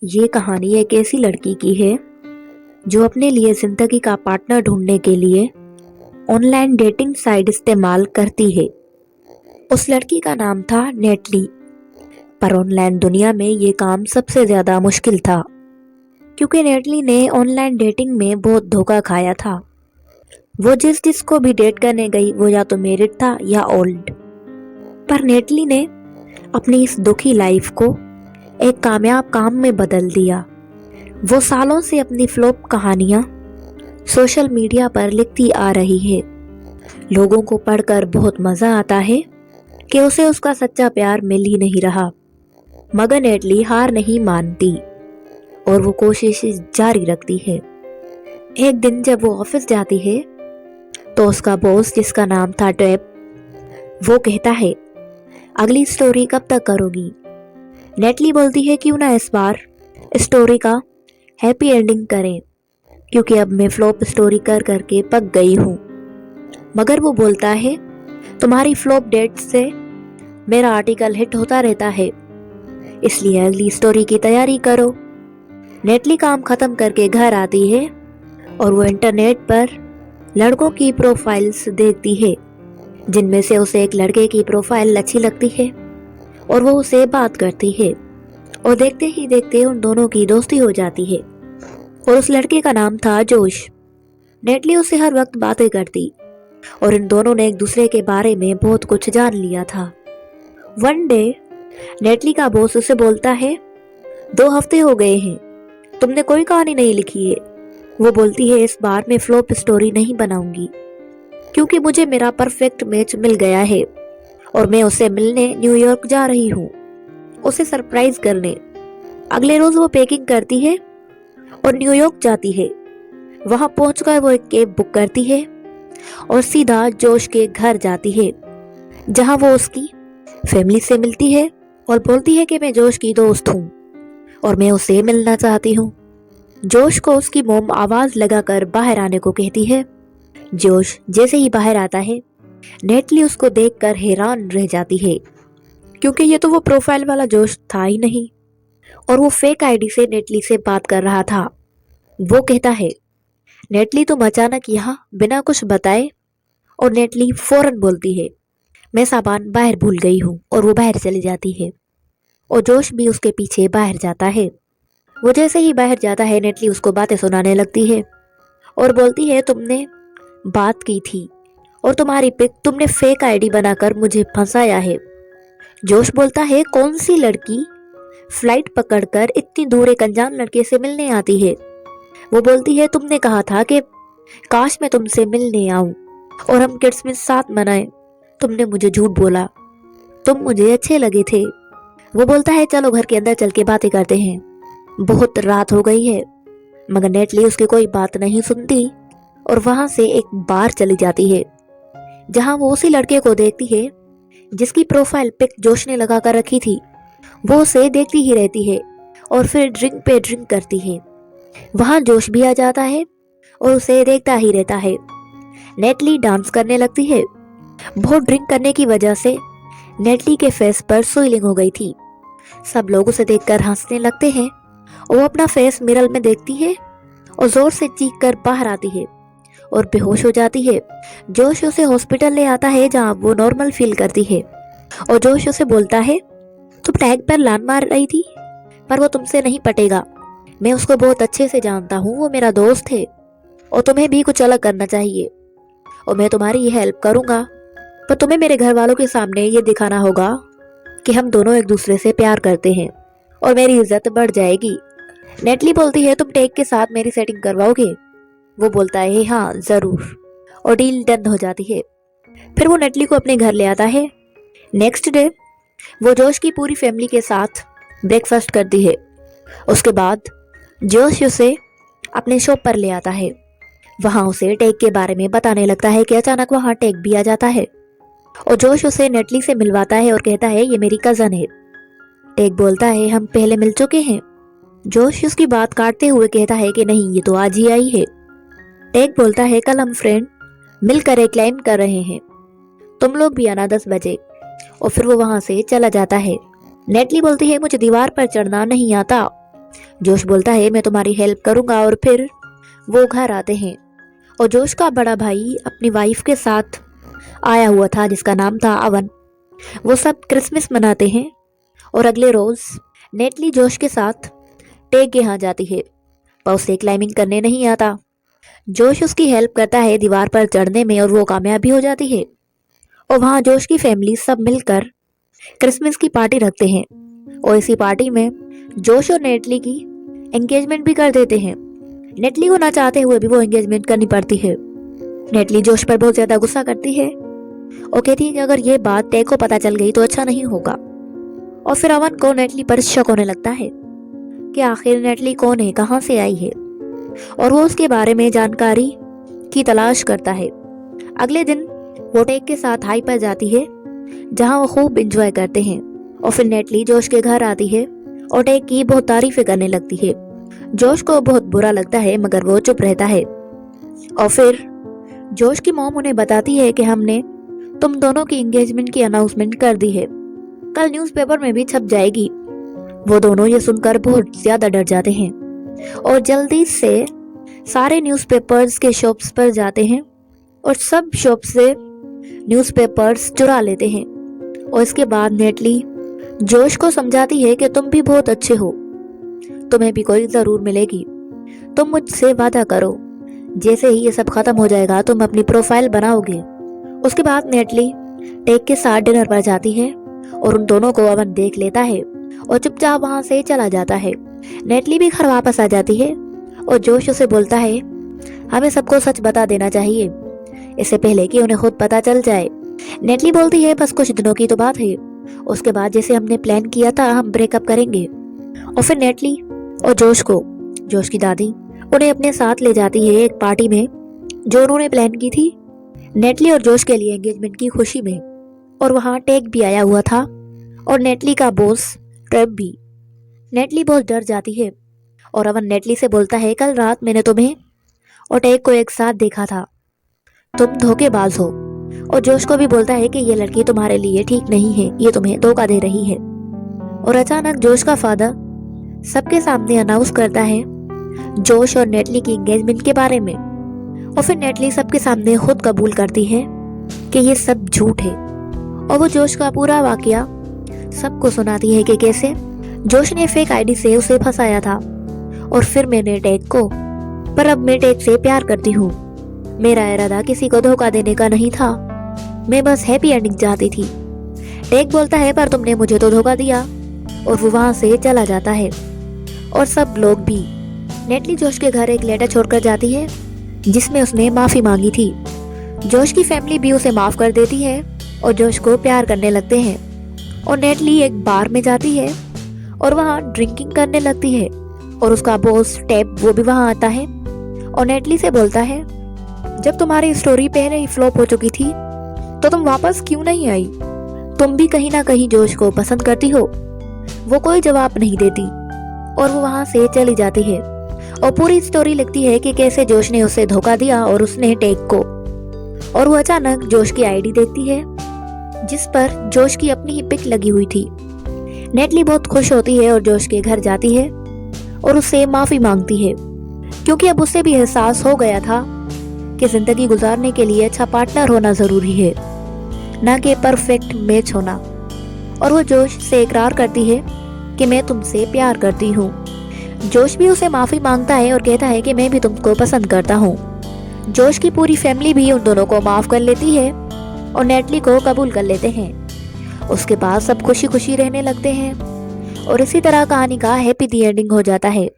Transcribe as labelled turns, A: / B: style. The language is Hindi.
A: ये कहानी एक ऐसी लड़की की है जो अपने लिए जिंदगी का पार्टनर ढूंढने के लिए ऑनलाइन डेटिंग साइट इस्तेमाल करती है। उस लड़की का नाम था नेटली। पर ऑनलाइन दुनिया में ये काम सबसे ज्यादा मुश्किल था, क्योंकि नेटली ने ऑनलाइन डेटिंग में बहुत धोखा खाया था। वो जिसको भी डेट करने गई वो या तो मैरिड था या ओल्ड। पर नेटली ने अपनी इस दुखी लाइफ को एक कामयाब काम में बदल दिया। वो सालों से अपनी फ्लॉप कहानियां सोशल मीडिया पर लिखती आ रही है। लोगों को पढ़कर बहुत मजा आता है कि उसे उसका सच्चा प्यार मिल ही नहीं रहा, मगर नेटली हार नहीं मानती और वो कोशिश जारी रखती है। एक दिन जब वो ऑफिस जाती है तो उसका बॉस, जिसका नाम था टैब, वो कहता है, अगली स्टोरी कब तक करोगी? नेटली बोलती है, क्यों ना इस बार स्टोरी का हैप्पी एंडिंग करें, क्योंकि अब मैं फ्लॉप स्टोरी कर करके पक गई हूँ। मगर वो बोलता है, तुम्हारी फ्लॉप डेट से मेरा आर्टिकल हिट होता रहता है, इसलिए अगली स्टोरी की तैयारी करो। नेटली काम खत्म करके घर आती है और वो इंटरनेट पर लड़कों की प्रोफाइल्स देखती है, जिनमें से उसे एक लड़के की प्रोफाइल अच्छी लगती है और वो उसे बात करती है और देखते ही देखते उन दोनों की दोस्ती हो जाती है। और उस लड़के का नाम था जोश। नेटली उससे हर वक्त बातें करती और इन दोनों ने एक दूसरे के बारे में बहुत कुछ जान लिया था। वन डे नेटली का बॉस उसे बोलता है, 2 हफ्ते हो गए हैं, तुमने कोई कहानी नहीं लिखी है। वो बोलती है, इस बार मैं फ्लॉप स्टोरी नहीं बनाऊंगी, क्योंकि मुझे मेरा परफेक्ट मैच मिल गया है और मैं उसे मिलने न्यूयॉर्क जा रही हूँ, उसे सरप्राइज करने। अगले रोज वो पैकिंग करती है और न्यूयॉर्क जाती है। वहां पहुंचकर वो एक कैब बुक करती है और सीधा जोश के घर जाती है, जहां वो उसकी फैमिली से मिलती है और बोलती है कि मैं जोश की दोस्त हूँ और मैं उसे मिलना चाहती हूँ। जोश को उसकी मोम आवाज लगाकर बाहर आने को कहती है। जोश जैसे ही बाहर आता है, नेटली उसको देखकर हैरान रह जाती है, क्योंकि ये तो वो प्रोफाइल वाला जोश था ही नहीं और वो फेक आईडी से नेटली से बात कर रहा था। वो कहता है, नेटली तुम अचानक यहाँ बिना कुछ बताए? और नेटली फौरन बोलती है, मैं सामान बाहर भूल गई हूँ, और वो बाहर चली जाती है और जोश भी उसके पीछे बाहर जाता है। वो जैसे ही बाहर जाता है, नेटली उसको बातें सुनाने लगती है और बोलती है, तुमने बात की थी और तुम्हारी पिक तुमने फेक आईडी बनाकर मुझे फंसाया है। जोश बोलता है, कौन सी लड़की फ्लाइट पकड़कर इतनी दूर एक अनजान लड़के से मिलने आती है? वो बोलती है, तुमने कहा था कि काश मैं तुमसे मिलने आऊं और हम क्रिसमस साथ मनाएं। तुमने मुझे झूठ बोला, तुम मुझे अच्छे लगे थे। वो बोलता है, चलो घर के अंदर चल के बातें करते हैं, बहुत रात हो गई है। मगर नेटली उसकी कोई बात नहीं सुनती और वहां से एक बार चली जाती है, जहां वो उसी लड़के को देखती है जिसकी प्रोफाइल पिक जोश ने लगा कर रखी थी। वो उसे देखती ही रहती है और फिर ड्रिंक पे ड्रिंक करती है। वहां जोश भी आ जाता है और उसे देखता ही रहता है। नेटली डांस करने लगती है। बहुत ड्रिंक करने की वजह से नेटली के फेस पर स्वेलिंग हो गई थी। सब लोग उसे देखकर हंसने लगते हैं। वो अपना फेस मिरर में देखती है और जोर से चीख कर बाहर आती है और बेहोश हो जाती है। जोश उसे हॉस्पिटल ले आता है, जहाँ वो नॉर्मल फील करती है और जोश उसे बोलता है, तुम टैग पर लान मार रही थी, पर वो तुमसे नहीं पटेगा। मैं उसको बहुत अच्छे से जानता हूँ, वो मेरा दोस्त है और तुम्हें भी कुछ अलग करना चाहिए और मैं तुम्हारी ये हेल्प करूंगा, पर तुम्हें मेरे घर वालों के सामने ये दिखाना होगा कि हम दोनों एक दूसरे से प्यार करते हैं और मेरी इज्जत बढ़ जाएगी। नेटली बोलती है, तुम टैग के साथ मेरी सेटिंग करवाओगे? वो बोलता है, हाँ जरूर, और डील डन हो जाती है। फिर वो नेटली को अपने घर ले आता है। नेक्स्ट डे वो जोश की पूरी फैमिली के साथ ब्रेकफास्ट करती है। उसके बाद जोश उसे अपने शॉप पर ले आता है। वहां उसे टैग के बारे में बताने लगता है कि अचानक वहां टैग भी आ जाता है और जोश उसे नेटली से मिलवाता है और कहता है, ये मेरी कजन है। टैग बोलता है, हम पहले मिल चुके हैं। जोश उसकी बात काटते हुए कहता है कि नहीं, ये तो आज ही आई है। टैग बोलता है, कल हम फ्रेंड मिलकर एक लाइन कर रहे हैं, तुम लोग भी आना 10 बजे। और फिर वो वहां से चला जाता है। नेटली बोलती है, मुझे दीवार पर चढ़ना नहीं आता जोश बोलता है मैं तुम्हारी हेल्प करूंगा और फिर वो घर आते हैं और जोश का बड़ा भाई अपनी वाइफ के साथ आया हुआ था जिसका नाम था अवन। वो सब क्रिसमस मनाते हैं और अगले रोज नेटली जोश के साथ टेक के यहाँ जाती है पर उसे क्लाइंबिंग करने नहीं आता। जोश उसकी हेल्प करता है दीवार पर चढ़ने में और वो कामयाब भी हो जाती है और वहाँ जोश की फैमिली सब मिलकर क्रिसमस की पार्टी रखते हैं और इसी पार्टी में जोश और नेटली की एंगेजमेंट भी कर देते हैं। नेटली को ना चाहते हुए भी वो एंगेजमेंट करनी पड़ती है। नेटली जोश पर बहुत ज्यादा गुस्सा करती है और कहती है कि अगर ये बात टेक को पता चल गई तो अच्छा नहीं होगा। और फिर अवन को नेटली पर शक होने लगता है कि आखिर नेटली कौन है, कहाँ से आई है और वो उसके बारे में जानकारी की तलाश करता है। अगले दिन वो टेक के साथ हाई पर जाती है जहाँ वो खूब एंजॉय करते हैं और फिर नेटली जोश के घर आती है और टेक की बहुत तारीफें करने लगती है। जोश को बहुत बुरा लगता है मगर वो चुप रहता है और फिर जोश की मॉम उन्हें बताती है कि हमने तुम दोनों की एंगेजमेंट की अनाउंसमेंट कर दी है, कल न्यूज़पेपर में भी छप जाएगी। वो दोनों ये सुनकर बहुत ज्यादा डर जाते हैं और जल्दी से सारे न्यूज़पेपर्स के शॉप्स पर जाते हैं और सब शॉप से न्यूज़पेपर्स चुरा लेते हैं। और इसके बाद नेटली जोश को समझाती है कि तुम भी बहुत अच्छे हो, तुम्हें भी कोई जरूर मिलेगी, तुम मुझसे वादा करो जैसे ही ये सब खत्म हो जाएगा तुम अपनी प्रोफाइल बनाओगे। उसके बाद नेटली टेक के साथ डिनर पर जाती है और उन दोनों को अवन देख लेता है और चुपचाप वहां से चला जाता है। नेटली भी घर वापस आ जाती है और जोश उसे बोलता है हमें सबको सच बता देना चाहिए इससे पहले कि उन्हें खुद पता चल जाए। नेटली बोलती है बस कुछ दिनों की तो बात है, उसके बाद जैसे हमने प्लान किया था हम ब्रेकअप करेंगे। और फिर नेटली और जोश की दादी उन्हें अपने साथ ले जाती है एक पार्टी में जो उन्होंने प्लान की थी नेटली और जोश के लिए एंगेजमेंट की खुशी में। और वहाँ टेक भी आया हुआ था और नेटली का बॉस ट्रेव भी। नेटली बहुत डर जाती है और अवन नेटली से बोलता है कल रात मैंने तुम्हें और टेक को एक साथ देखा था, तुम धोखेबाज हो। और जोश को भी बोलता है कि ये लड़की तुम्हारे लिए ठीक नहीं है, ये तुम्हें धोखा दे रही है। और अचानक जोश का फादर सबके सामने अनाउंस करता है जोश और नेटली की एंगेजमेंट के बारे में। और फिर नेटली सबके सामने खुद कबूल करती है कि ये सब झूठ है और वो जोश का पूरा वाकया सबको सुनाती है कि कैसे जोश ने फेक आईडी से उसे फंसाया था और फिर मैंने टेक को, पर अब मैं टेक से प्यार करती हूँ। मेरा इरादा किसी को धोखा देने का नहीं था, मैं बस हैप्पी एंडिंग चाहती थी। टेक बोलता है पर तुमने मुझे तो धोखा दिया और वो वहां से चला जाता है और सब लोग भी। नेटली जोश के घर एक लेटर छोड़कर जाती है जिसमें उसने माफी मांगी थी। जोश की फैमिली भी उसे माफ कर देती है और जोश को प्यार करने लगते हैं। और नेटली एक बार में जाती है और वहाँ ड्रिंकिंग करने लगती है और उसका बॉस टेप वो भी वहाँ आता है और नेटली से बोलता है जब तुम्हारी स्टोरी पहले ही फ्लॉप हो चुकी थी तो तुम वापस क्यों नहीं आई, तुम भी कहीं ना कहीं जोश को पसंद करती हो। वो कोई जवाब नहीं देती और वो वहाँ से चली जाती है और पूरी स्टोरी लिखती है कि कैसे जोश ने उसे धोखा दिया और उसने टेक को। और वो अचानक जोश की आईडी देखती है जिस पर जोश की अपनी ही पिक लगी हुई थी। नेटली बहुत खुश होती है और जोश के घर जाती है और उससे माफी मांगती है क्योंकि अब उसे भी एहसास हो गया था कि जिंदगी गुजारने के लिए अच्छा पार्टनर होना जरूरी है, ना कि परफेक्ट मैच होना। और वो जोश से इकरार करती है कि मैं तुमसे प्यार करती हूँ। जोश भी उसे माफी मांगता है और कहता है कि मैं भी तुमको पसंद करता हूँ। जोश की पूरी फैमिली भी उन दोनों को माफ कर लेती है और नेटली को कबूल कर लेते हैं। उसके बाद सब खुशी खुशी रहने लगते हैं और इसी तरह कहानी का हैप्पी दी एंडिंग हो जाता है।